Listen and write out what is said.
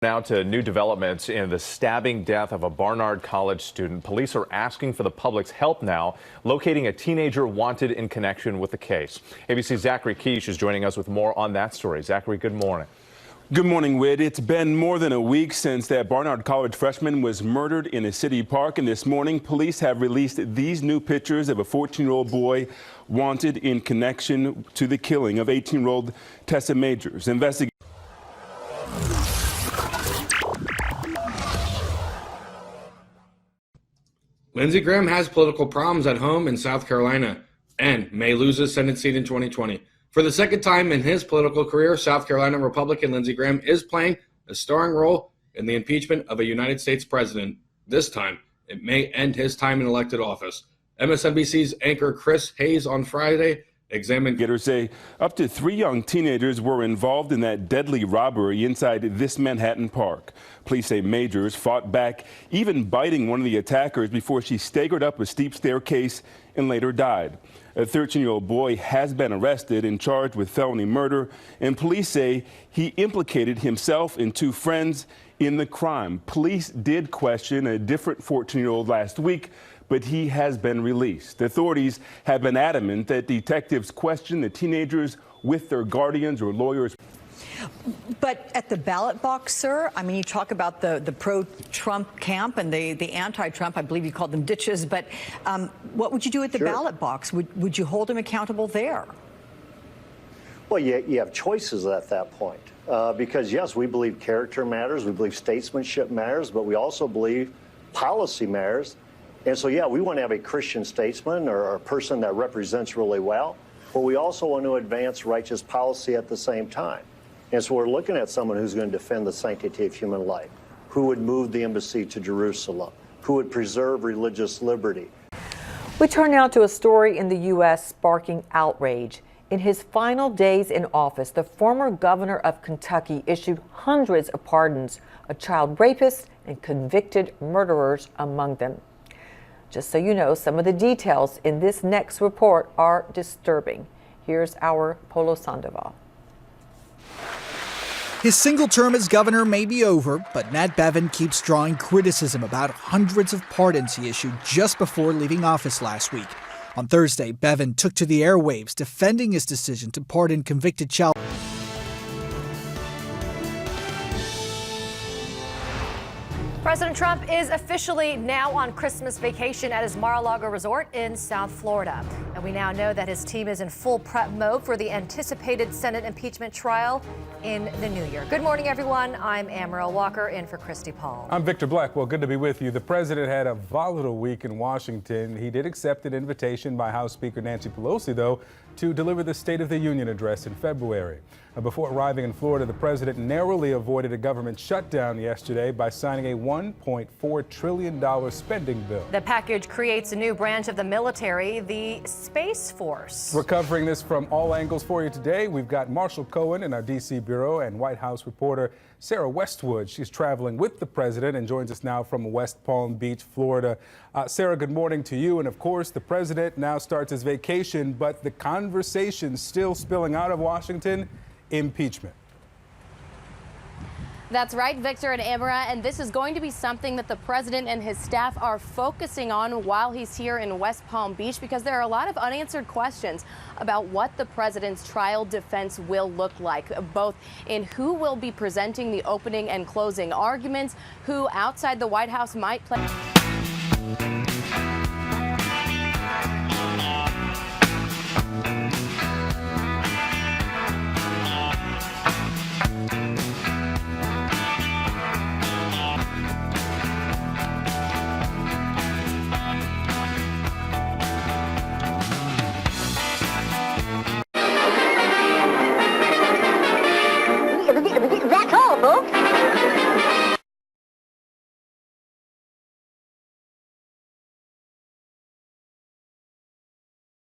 Now to new developments in the stabbing death of a Barnard College student. Police are asking for the public's help now, locating a teenager wanted in connection with the case. ABC's Zachary Keish is joining us with more on that story. Zachary, good morning. Good morning, Whit. It's been more than a week since that Barnard College freshman was murdered in a city park, and this morning police have released these new pictures of a 14-year-old boy wanted in connection to the killing of 18-year-old Tessa Majors. Lindsey Graham has political problems at home in South Carolina and may lose his Senate seat in 2020. For the second time in his political career, South Carolina Republican Lindsey Graham is playing a starring role in the impeachment of a United States president. This time, it may end his time in elected office. MSNBC's anchor Chris Hayes on Friday examined. Investigators say up to 3 young teenagers were involved in that deadly robbery inside this Manhattan park. Police say Majors fought back, even biting one of the attackers before she staggered up a steep staircase and later died. A 13-year-old boy has been arrested and charged with felony murder, and police say he implicated himself and 2 friends in the crime. Police did question a different 14-year-old last week, but he has been released. Authorities have been adamant that detectives question the teenagers with their guardians or lawyers. But at the ballot box, sir, I mean, you talk about the pro-Trump camp and the anti-Trump, I believe you called them ditches, but what would you do at the ballot box? Would you hold him accountable there? Well, you have choices at that point. Because, yes, we believe character matters, we believe statesmanship matters, but we also believe policy matters. And so, yeah, we want to have a Christian statesman or a person that represents really well, but we also want to advance righteous policy at the same time. And so we're looking at someone who's going to defend the sanctity of human life, who would move the embassy to Jerusalem, who would preserve religious liberty. We turn now to a story in the U.S. sparking outrage. In his final days in office, the former governor of Kentucky issued hundreds of pardons of child rapists and convicted murderers among them. Just so you know, some of the details in this next report are disturbing. Here's our Polo Sandoval. His single term as governor may be over, but Nat Bevin keeps drawing criticism about hundreds of pardons he issued just before leaving office last week. On Thursday, Bevin took to the airwaves defending his decision to pardon convicted child. President Trump is officially now on Christmas vacation at his Mar-a-Lago resort in South Florida. And we now know that his team is in full prep mode for the anticipated Senate impeachment trial in the new year. Good morning, everyone. I'm Amaryl Walker in for Christy Paul. I'm Victor Black. Well, good to be with you. The president had a volatile week in Washington. He did accept an invitation by House Speaker Nancy Pelosi, though, to deliver the State of the Union address in February. Before arriving in Florida, the president narrowly avoided a government shutdown yesterday by signing a $1.4 trillion spending bill. The package creates a new branch of the military, the Space Force. We're covering this from all angles for you today. We've got Marshall Cohen in our D.C. bureau and White House reporter Sarah Westwood. She's traveling with the president and joins us now from West Palm Beach, Florida. Sarah, good morning to you. And of course, the president now starts his vacation, but the conversation still spilling out of Washington: impeachment. That's right, Victor and Amara, and this is going to be something that the president and his staff are focusing on while he's here in West Palm Beach, because there are a lot of unanswered questions about what the president's trial defense will look like, both in who will be presenting the opening and closing arguments, who outside the White House might play.